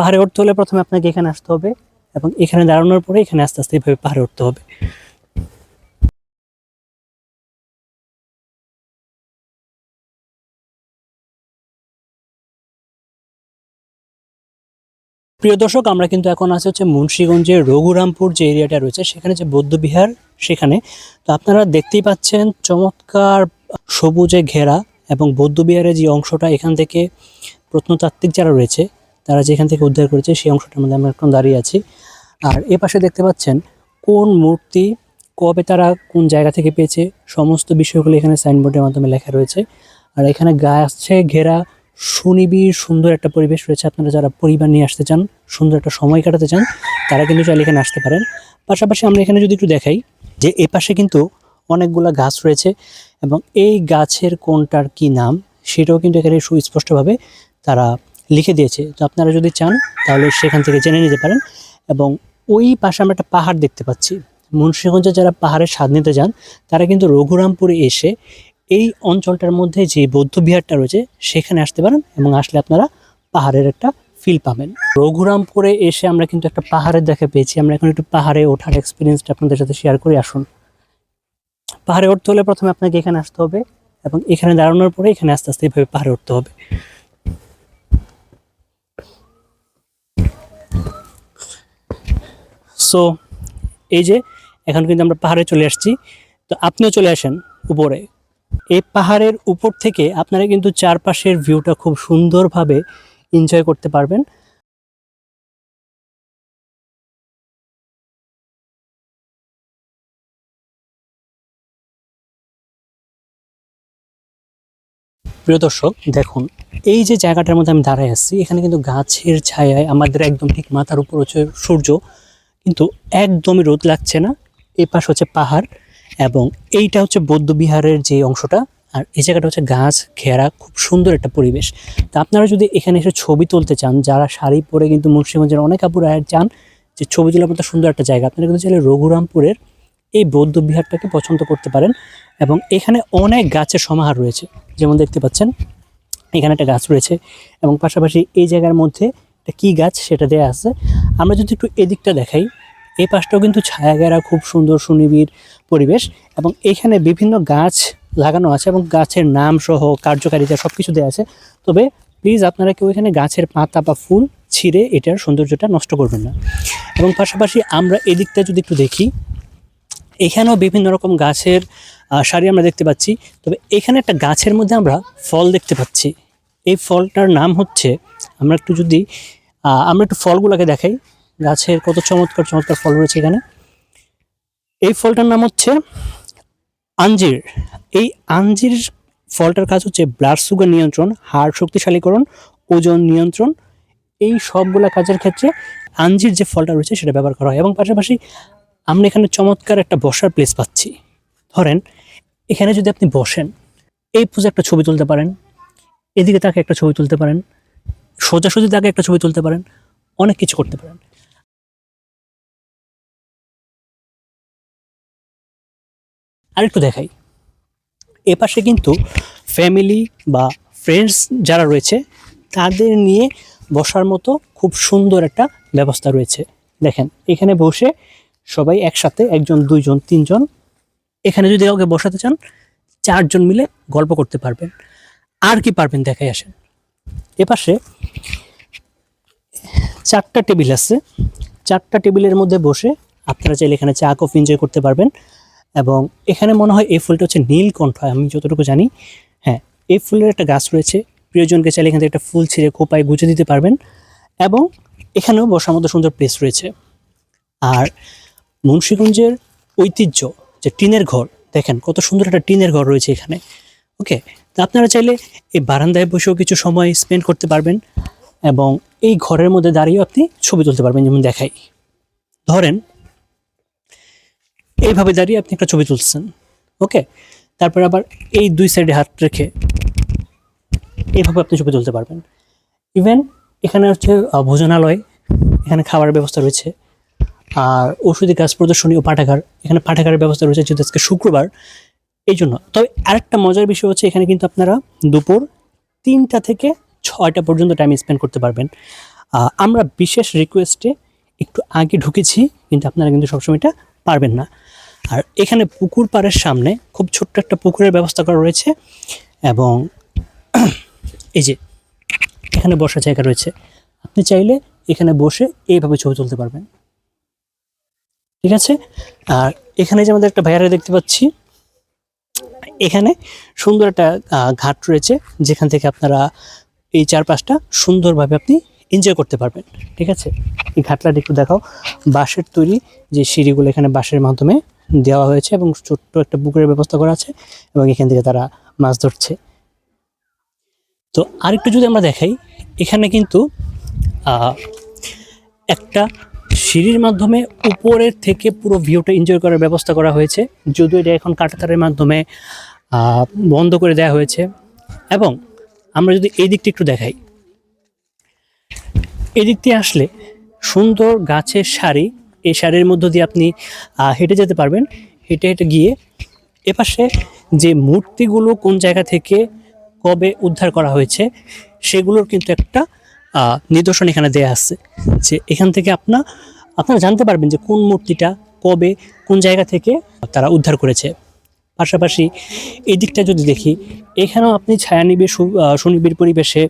পাহাড়ে উঠতে হলে প্রথমে আপনাকে এখানে আসতে হবে এবং এখানে দাঁড়ানোর পরে এখানে আস্তে আস্তে এইভাবে পাহাড়ে উঠতে হবে। প্রিয় দর্শক, আমরা কিন্তু এখন আছে হচ্ছে মুন্সিগঞ্জের রঘুরামপুর যে এরিয়াটা রয়েছে সেখানে যে বৌদ্ধবিহার সেখানে। তো আপনারা দেখতেই পাচ্ছেন চমৎকার সবুজে ঘেরা এবং বৌদ্ধবিহারের যে অংশটা এখান থেকে প্রত্নতাত্ত্বিক যারা রয়েছে তারা যেখান থেকে উদ্ধার করেছে সেই অংশটার মধ্যে আমরা এখন দাঁড়িয়ে আছি। আর এ পাশে দেখতে পাচ্ছেন কোন মূর্তি কবে তারা কোন জায়গা থেকে পেয়েছে সমস্ত বিষয়গুলো এখানে সাইনবোর্ডের মাধ্যমে লেখা রয়েছে। আর এখানে গাছে ঘেরা সুনিবিড় সুন্দর একটা পরিবেশ রয়েছে। আপনারা যারা পরিবার নিয়ে আসতে চান, সুন্দর একটা সময় কাটাতে চান, তারা কিন্তু চাইলে এখানে আসতে পারেন। পাশাপাশি আমরা এখানে যদি একটু দেখাই যে এ পাশে কিন্তু অনেকগুলা গাছ রয়েছে এবং এই গাছের কোনটার কি নাম সেটাও কিন্তু এখানে সুস্পষ্টভাবে তারা লিখে দিয়েছে। তো আপনারা যদি চান তাহলে সেখান থেকে জেনে নিতে পারেন। এবং ওই পাশে আমরা একটা পাহাড় দেখতে পাচ্ছি। মুন্সিগঞ্জে যারা পাহাড়ের স্বাদ নিতে যান তারা কিন্তু রঘুরামপুরে এসে এই অঞ্চলটার মধ্যে যে বৌদ্ধ বিহারটা রয়েছে সেখানে আসতে পারেন এবং আসলে আপনারা পাহাড়ের একটা ফিল পাবেন। রঘুরামপুরে এসে আমরা কিন্তু একটা পাহাড়ের দেখা পেয়েছি। আমরা এখন একটু পাহাড়ে ওঠার এক্সপিরিয়েন্সটা আপনাদের সাথে শেয়ার করে আসুন। পাহাড়ে উঠতে হলে প্রথমে আপনাকে এখানে আসতে হবে এবং এখানে দাঁড়ানোর পরে এখানে আস্তে আস্তে এইভাবে পাহাড়ে উঠতে হবে। সো এই যে এখন কিন্তু আমরা পাহাড়ে চলে আসছি। তো আপনিও চলে আসেন উপরে। এই পাহাড়ের উপর থেকে আপনারা কিন্তু চারপাশের ভিউটা খুব সুন্দরভাবে এনজয় করতে পারবেন। প্রিয় দর্শক দেখুন, এই যে জায়গাটার মধ্যে আমি দাঁড়ায় আছি এখানে কিন্তু গাছের ছায়ায় আমাদের একদম ঠিক মাথার উপর হচ্ছে সূর্য, কিন্তু একদমই রোদ লাগছে না। এই পাশ হচ্ছে পাহাড় এবং এইটা হচ্ছে বৌদ্ধবিহারের যে অংশটা। আর এই জায়গাটা হচ্ছে গাছ ঘেরা খুব সুন্দর একটা পরিবেশ। তো আপনারা যদি এখানে এসে ছবি তুলতে চান, যারা শাড়ি পরে কিন্তু মুন্সিগঞ্জের অনেক আপুরা চান যে ছবি তোলার মতো সুন্দর একটা জায়গা, আপনারা কিন্তু চাইলে রঘুরামপুরের এই বৌদ্ধ বিহারটাকে পছন্দ করতে পারেন। এবং এখানে অনেক গাছের সমাহার রয়েছে, যেমন দেখতে পাচ্ছেন এখানে একটা গাছ রয়েছে এবং পাশাপাশি এই জায়গার মধ্যে একটা কী গাছ সেটা দেয়া আছে। আমরা যদি একটু এদিকটা দেখাই, এই পাশটাও কিন্তু ছায়া ঘেরা খুব সুন্দর সুনিবিড় পরিবেশ এবং এখানে বিভিন্ন গাছ লাগানো আছে এবং গাছের নাম সহ কার্যকারিতা সব কিছু দেওয়া আছে। তবে প্লিজ আপনারা কেউ এখানে গাছের পাতা বা ফুল ছিঁড়ে এটার সৌন্দর্যটা নষ্ট করবেন না। এবং পাশাপাশি আমরা এদিকটা যদি একটু দেখি, এখানেও বিভিন্ন রকম গাছের সারি আমরা দেখতে পাচ্ছি। তবে এখানে একটা গাছের মধ্যে আমরা ফল দেখতে পাচ্ছি। এই ফলটার নাম হচ্ছে, আমরা একটু ফলগুলোকে দেখাই। গাছের কত চমৎকার চমৎকার ফল রয়েছে এখানে। এই ফলটার নাম হচ্ছে আঞ্জির। এই আঞ্জির ফলটার কাজ হচ্ছে ব্লাড সুগার নিয়ন্ত্রণ, হাড় শক্তিশালীকরণ, ওজন নিয়ন্ত্রণ, এই সবগুলা কাজের ক্ষেত্রে আঞ্জির যে ফলটা রয়েছে সেটা ব্যবহার করা হয়। এবং পাশাপাশি আমরা এখানে চমৎকার একটা বসার প্লেস পাচ্ছি। ধরেন এখানে যদি আপনি বসেন, এই পোজে একটা ছবি তুলতে পারেন, এদিকে তাকে একটা ছবি তুলতে পারেন, সোজাসুজি তাকে একটা ছবি তুলতে পারেন, অনেক কিছু করতে পারেন। আরেকটু দেখাই, এপাশে কিন্তু ফ্যামিলি বা ফ্রেন্ডস যারা রয়েছে তাদের নিয়ে বসার মতো খুব সুন্দর একটা ব্যবস্থা রয়েছে। দেখেন এখানে বসে সবাই একসাথে, একজন দুইজন তিনজন, এখানে যদি কাউকে বসাতে চান চারজন মিলে গল্প করতে পারবেন। আর কি পারবেন দেখাই আসেন। এপাশে চারটা টেবিল আছে, চারটা টেবিলের মধ্যে বসে আপনারা চাইলে এখানে চা কফি এনজয় করতে পারবেন। এবং এখানে মনে হয় এই ফুলটা হচ্ছে নীলকণ্ঠ, আমি যতটুকু জানি। হ্যাঁ, এই ফুলের একটা গাছ রয়েছে, প্রিয়জনকে চাইলে এখান থেকে একটা ফুল ছিঁড়ে খোপায় গুঁজে দিতে পারবেন। এবং এখানেও বসার মতো সুন্দর প্লেস রয়েছে। আর মুন্সিগঞ্জের ঐতিহ্য যে টিনের ঘর, দেখেন কত সুন্দর একটা টিনের ঘর রয়েছে এখানে। ওকে, তো আপনারা চাইলে এই বারান্দায় বসেও কিছু সময় স্পেন্ড করতে পারবেন এবং এই ঘরের মধ্যে দাঁড়িয়েও আপনি ছবি তুলতে পারবেন। যেমন দেখাই, ধরেন এইভাবে দাঁড়িয়ে আপনি একটা ছবি তুলছেন। ওকে, তারপর আবার এই দুই সাইডে হাত রেখে এইভাবে আপনি ছবি তুলতে পারবেন। ইভেন এখানে হচ্ছে ভোজনালয়, এখানে খাবারের ব্যবস্থা রয়েছে। আর ঔষধি গাছ প্রদর্শনী ও পাঠাগার, এখানে পাঠাগারের ব্যবস্থা রয়েছে যেহেতু আজকে শুক্রবার এই জন্য। তবে আরেকটা মজার বিষয় হচ্ছে এখানে কিন্তু আপনারা দুপুর 3টা থেকে 6টা পর্যন্ত টাইম স্পেন্ড করতে পারবেন। আমরা বিশেষ রিকোয়েস্টে একটু আগে ঢুকেছি, কিন্তু আপনারা কিন্তু সবসময় এটা পারবেন না। আর এখানে পুকুর পাড়ের সামনে খুব ছোট্ট একটা পুকুরের ব্যবস্থা করা রয়েছে, এবং এই যে এখানে বসার জায়গা রয়েছে। আপনি চাইলে এখানে বসে এইভাবে ছবি তুলতে পারবেন, ঠিক আছে। আর এখানে যে আমাদের একটা ভাইয়ারে দেখতে পাচ্ছি, এখানে সুন্দর একটা ঘাট রয়েছে, যেখান থেকে আপনারা এই চারপাশটা সুন্দরভাবে আপনি এনজয় করতে পারবেন, ঠিক আছে। এই ঘাটটা একটু দেখাও। বাঁশের তৈরি যে সিঁড়িগুলো এখানে বাঁশের মাধ্যমে দেওয়া হয়েছে, এবং ছোট্ট একটা পুকুরের ব্যবস্থা করা আছে, এবং এখান থেকে তারা মাছ ধরছে। তো আরেকটু যদি আমরা দেখাই, এখানে কিন্তু একটা সিঁড়ির মাধ্যমে উপরের থেকে পুরো ভিউটা এনজয় করার ব্যবস্থা করা হয়েছে, যদিও এটা এখন কাঁটাতারের মাধ্যমে বন্ধ করে দেওয়া হয়েছে। এবং আমরা যদি এই দিকটা একটু দেখাই, এই দিক দিয়ে আসলে সুন্দর গাছের সারি, এই সারির মধ্য দিয়ে আপনি হেঁটে যেতে পারবেন। হেঁটে হেঁটে গিয়ে এপাশে যে মূর্তিগুলো কোন জায়গা থেকে কবে উদ্ধার করা হয়েছে সেগুলোর কিন্তু একটা নিদর্শন এখানে দেয়া আছে, যে এখান থেকে আপনারা জানতে পারবেন যে কোন মূর্তিটা কবে কোন জায়গা থেকে তারা উদ্ধার করেছে। পাশাপাশি এই দিকটা যদি দেখি, এখানেও আপনি ছায়ানিবিড় সুনিবিড় পরিবেশে।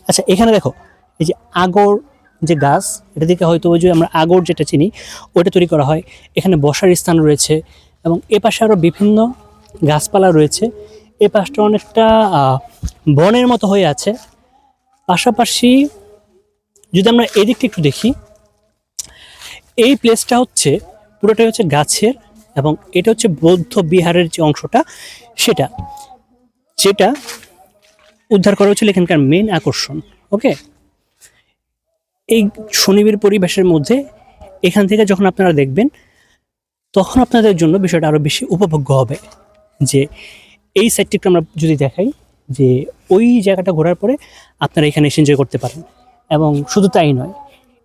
আচ্ছা, এখানে দেখো এই যে আগর যে গাছ, এটা থেকে হয়তো ওই যে আমরা আগর যেটা চিনি ওটা তৈরি করা হয়। এখানে বসার স্থান রয়েছে, এবং এ পাশে আরও বিভিন্ন গাছপালা রয়েছে। এ পাশটা অনেকটা বনের মতো হয়ে আছে। পাশাপাশি যদি আমরা এদিকটা একটু দেখি, এই প্লেসটা হচ্ছে পুরোটাই হচ্ছে গাছের, এবং এটা হচ্ছে বৌদ্ধ বিহারের যে অংশটা সেটা, যেটা উদ্ধার করা হয়েছিল এখানকার মেন আকর্ষণ। ওকে, এই শনিবির পরিবেশের মধ্যে এখান থেকে যখন আপনারা দেখবেন, তখন আপনাদের জন্য বিষয়টা আরও বেশি উপভোগ্য হবে। যে এই সাইডটা আমরা যদি দেখাই, যে ওই জায়গাটা ঘোরার পরে আপনারা এখানে এসে এনজয় করতে পারেন। এবং শুধু তাই নয়,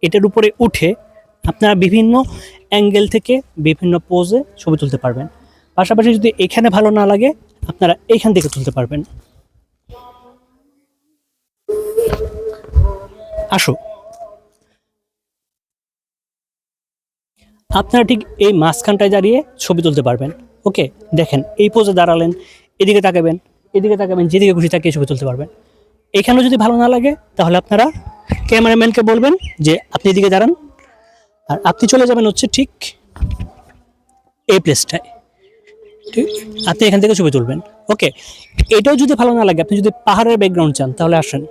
এটার উপরে উঠে আপনারা বিভিন্ন অ্যাঙ্গেল থেকে বিভিন্ন পোজে ছবি তুলতে পারবেন। পাশাপাশি যদি এখানে ভালো না লাগে, আপনারা এইখান থেকে তুলতে পারবেন। আসো, আপনারা ঠিক এই মাঝখানটায় দাঁড়িয়ে ছবি তুলতে পারবেন। ওকে, দেখেন এই পোজে দাঁড়ালেন, এদিকে তাকাবেন, এদিকে তাকাবেন, যেদিকে খুশি তাকিয়ে ছবি তুলতে পারবেন। এখানেও যদি ভালো না লাগে, তাহলে আপনারা ক্যামেরাম্যানকে বলবেন যে আপনি এদিকে দাঁড়ান, আর আপনি চলে যাবেন হচ্ছে ঠিক এই প্লেসটায়। ঠিক, আপনি এখান থেকে ছবি তুলবেন। ওকে, এটাও যদি ভালো না লাগে, আপনি যদি পাহাড়ের ব্যাকগ্রাউন্ড চান, তাহলে আসেন।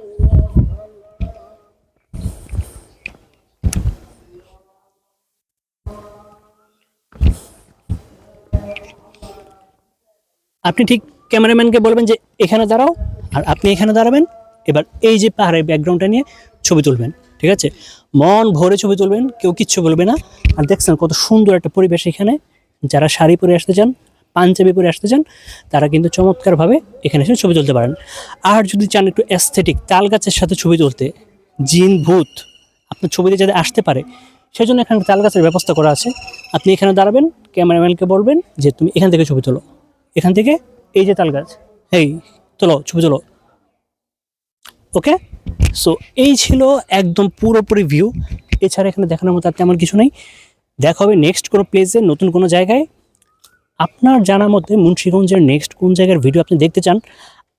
আপনি ঠিক ক্যামেরাম্যানকে বলবেন যে এখানে দাঁড়াও, আর আপনি এখানে দাঁড়াবেন। এবার এই যে পাহাড়ের ব্যাকগ্রাউন্ডটা নিয়ে ছবি তুলবেন, ঠিক আছে। মন ভরে ছবি তুলবেন, কেউ কিচ্ছু বলবে না। আর দেখছেন কত সুন্দর একটা পরিবেশ এখানে। যারা শাড়ি পরে আসতে চান, পাঞ্জাবি পরে আসতে চান, তারা কিন্তু চমৎকারভাবে এখানে এসে ছবি তুলতে পারেন। আর যদি চান একটু অ্যাস্থেটিক, তাল গাছের সাথে ছবি তুলতে, জিন ভূত আপনার ছবিতে যাতে আসতে পারে, সেজন্য এখানে তাল গাছের ব্যবস্থা করা আছে। আপনি এখানে দাঁড়াবেন, ক্যামেরাম্যানকে বলবেন যে তুমি এখান থেকে ছবি তোলো, এখান থেকে এই যে তাল গাছ, এই তোলো, ছবি তোলো। ওকে, সো এই ছিল একদম পুরোপুরি ভিউ। এছাড়া এখানে দেখানোর মতো আর তেমন কিছু নেই। দেখা হবে নেক্সট কোনো প্লেসে, নতুন কোনো জায়গায়। আপনার জানা মতে মুন্সিগঞ্জের নেক্সট কোন জায়গার ভিডিও আপনি দেখতে চান,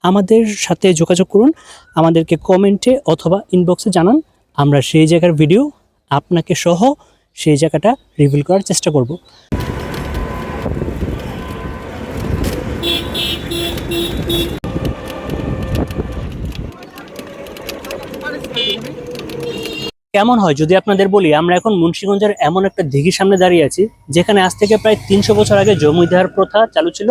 আমাদের সাথে যোগাযোগ করুন, আমাদেরকে কমেন্টে অথবা ইনবক্সে জানান। আমরা সেই জায়গার ভিডিও আপনাকে সহ সেই জায়গাটা রিভিল করার চেষ্টা করব। কেমন হয় যদি আপনাদের বলি, আমরা এখন মুন্সিগঞ্জের এমন একটা দিঘির সামনে দাঁড়িয়ে আছি, যেখানে আজ থেকে প্রায় 300 বছর আগে জমিদার প্রথা চালু ছিল,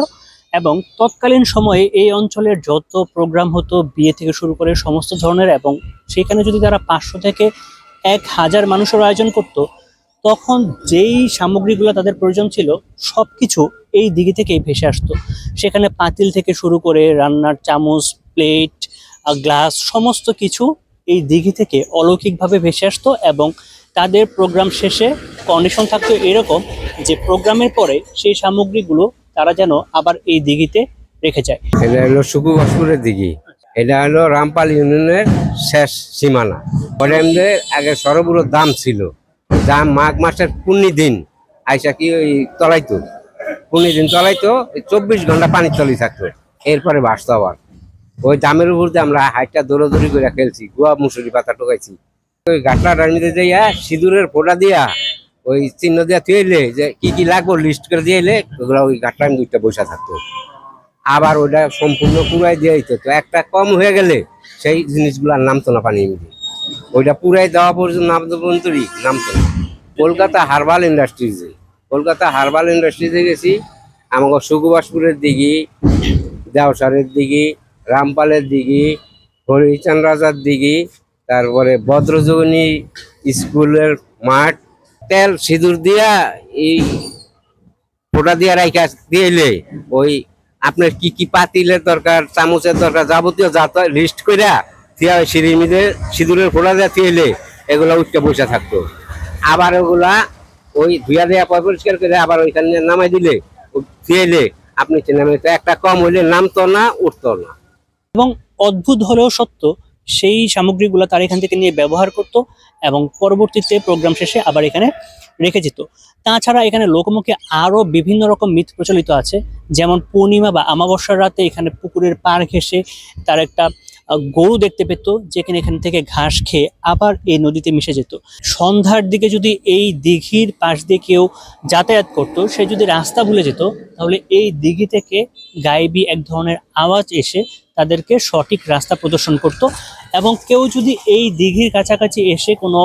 এবং তৎকালীন সময়ে এই অঞ্চলের যত প্রোগ্রাম হতো, বিয়ে থেকে শুরু করে সমস্ত ধরনের, এবং সেখানে যদি তারা 500 থেকে 1000 মানুষের আয়োজন করত, তখন যেই সামগ্রীগুলো তাদের প্রয়োজন ছিল সব কিছু এই দিঘি থেকেই ভেসে আসতো। সেখানে পাতিল থেকে শুরু করে রান্নার চামচ, প্লেট, গ্লাস, সমস্ত কিছু এই দিঘি থেকে অলৌকিকভাবে ভেসে আসতো। এবং তাদের প্রোগ্রাম শেষে কন্ডিশন থাকতো এরকম যে প্রোগ্রামের পরে সেই সামগ্রীগুলো তারা যেন আবার এই দিঘিতে রেখে যায়। এটা হলো সুকুবাসপুরের দিঘি। এটা হলো রামপাল ইউনিয়নের শেষ সীমানা। ওদের আগে সর্ববৃহৎ দাম ছিল, দাম মাঘ মাসের 15 দিন আইসা কি ওই তলাইতো, 15 দিন তলাইতো, 24 ঘন্টা পানি তলি থাকতো, এরপরে ভাসতো আবার। ওই দামের উপর দিয়ে আমরা হাইটটা দৌড়াদৌড়ি করে খেলছি, গুয়া মুসুরি পাতা টোকাইছি। ওই গাটলা রান্নিতে যাইয়া সিঁদুরের ফোঁটা দিয়া ওই চিহ্ন দিয়া তুইলে যে কি কি লাগবো লিস্ট করে দিয়ে এলে ওগুলা ওই গাটলা দুইটা বসা থাকতো। আবার ওটা সম্পূর্ণ পুরাই দিয়ে দিত, তো একটা কম হয়ে গেলে সেই জিনিসগুলো আর নামতো না পানি মধ্যে। ওইটা পুরাই দেওয়া পর্যন্ত নামতো পর্যন্তই নামতো না। কলকাতা হারবাল ইন্ডাস্ট্রিজে, কলকাতা হারবাল ইন্ডাস্ট্রিজে গেছি। আমাকে সুকুবাসপুরের দিঘি, দেওসারের দিঘি, রামপালের দিঘি, হরিচাঁদ রাজার দিঘি, তারপরে বদ্রজনী স্কুলের মাঠ, তেল সিঁদুর দিয়া এই ফোঁটা দিয়া রাইখা দিয়েলে ওই আপনার কি কি পাতিলের দরকার, চামচের দরকার, যাবতীয় লিস্ট কইরা দিয়া সিঁড়ির মিলে সিঁদুরের ফোঁটা দিয়া দিয়েলে এগুলা উঠতে বসে থাকতো। আবার ওগুলা ওই ধুয়া দেয়া পরিষ্কার করে আবার ওইখানে নামাই দিলে দিয়েলে আপনি নামে একটা কম হইলে নামতো না, উঠতো না। এবং অদ্ভুত হলেও সত্য, সেই সামগ্রীগুলো তারা এখান থেকে নিয়ে ব্যবহার করত এবং পরবর্তীতে প্রোগ্রাম শেষে আবার এখানে রেখে যেত। তাছাড়া এখানে লোকমুখে আরো বিভিন্ন রকম মিথ প্রচলিত আছে, যেমন পূর্ণিমা বা আমাবস্যার রাতে এখানে পুকুরের পাড় ঘেঁষে তার একটা গরু দেখতে পেত, যেখানে এখান থেকে ঘাস খেয়ে আবার এই নদীতে মিশে যেত। সন্ধ্যার দিকে যদি এই দিঘির পাশ দিয়ে কেউ যাতায়াত করত, সে যদি রাস্তা ভুলে যেত, তাহলে এই দিঘি থেকে গায়েবী এক ধরনের আওয়াজ এসে তাদেরকে সঠিক রাস্তা প্রদর্শন করত। এবং কেউ যদি এই দিঘির কাছাকাছি এসে কোনো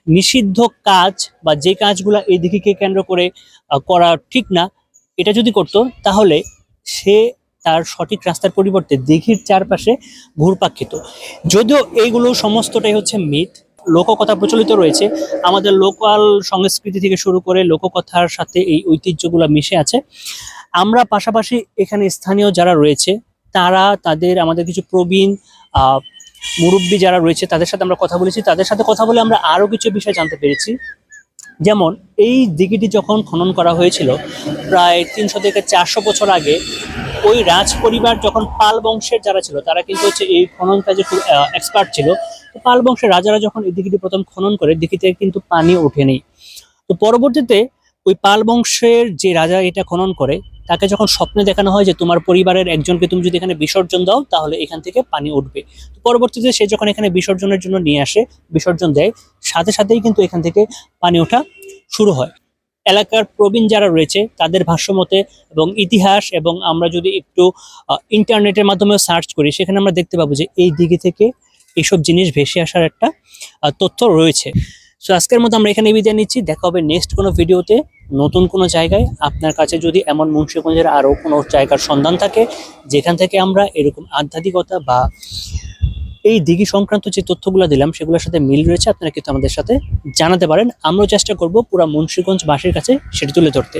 নিষিদ্ধ কাজ বা যে কাজগুলো এই দিঘিকে কেন্দ্র করে করা ঠিক না, এটা যদি করত, তাহলে সে তার সঠিক রাস্তার পরিবর্তে দিঘির চারপাশে ঘুরপাক খেত। যদিও এইগুলো সমস্তটাই হচ্ছে মিথ, লোককথা প্রচলিত রয়েছে। আমাদের লোকাল সংস্কৃতি থেকে শুরু করে লোককথার সাথে এই ঐতিহ্যগুলো মিশে আছে। আমরা পাশাপাশি এখানে স্থানীয় যারা রয়েছে তারা আমাদের কিছু প্রবীণ মুরব্বী যারা রয়েছে তাদের সাথে আমরা কথা বলেছি। তাদের সাথে কথা বলে আমরা আরো কিছু বিষয় জানতে পেরেছি। যেমন এই দিঘিটি যখন খনন করা হয়েছিল প্রায় 300 থেকে 400 বছর আগে, ওই রাজ পরিবার যখন পাল বংশের যারা ছিল তারা কিন্তু হচ্ছে এই খনন কাজে খুব এক্সপার্ট ছিল। তো পাল বংশের রাজারা যখন এই দিঘিটি প্রথম খনন করে, দিঘিতে কিন্তু পানি ওঠেনি। তো পরবর্তীতে ওই পাল বংশের যে রাজা এটা খনন করে, তাকে যখন স্বপ্নে দেখানো হয় যে তোমার পরিবারের একজনকে তুমি যদি এখানে বিসর্জন দাও তাহলে এখান থেকে পানি উঠবে। তো পরবর্তীতে সে যখন এখানে বিসর্জনের জন্য নিয়ে আসে, বিসর্জন দেয়, সাথে সাথেই কিন্তু এখান থেকে পানি ওঠা শুরু হয়। এলাকার প্রবীণ যারা রয়েছে তাদের ভাষ্যমতে এবং ইতিহাস, এবং আমরা যদি একটু ইন্টারনেটের মাধ্যমে সার্চ করি, সেখানে আমরা দেখতে পাবো যে এই দিঘি থেকে এইসব জিনিস ভেসে আসার একটা তথ্য রয়েছে। সো আজকের মতো আমরা এখানে বিদায় নিচ্ছি। দেখা হবে নেক্সট কোনো ভিডিওতে, নতুন কোনো জায়গায়। আপনার কাছে যদি এমন মুন্সিগঞ্জের আরও কোনো জায়গার সন্ধান থাকে যেখান থেকে আমরা এরকম আধ্যাত্মিকতা বা এই দিঘি সংক্রান্ত যে তথ্যগুলো দিলাম সেগুলোর সাথে মিল রয়েছে, আপনারা কিন্তু আমাদের সাথে জানাতে পারেন। আমরাও চেষ্টা করব পুরো মুন্সিগঞ্জবাসীর কাছে সেটি তুলে ধরতে।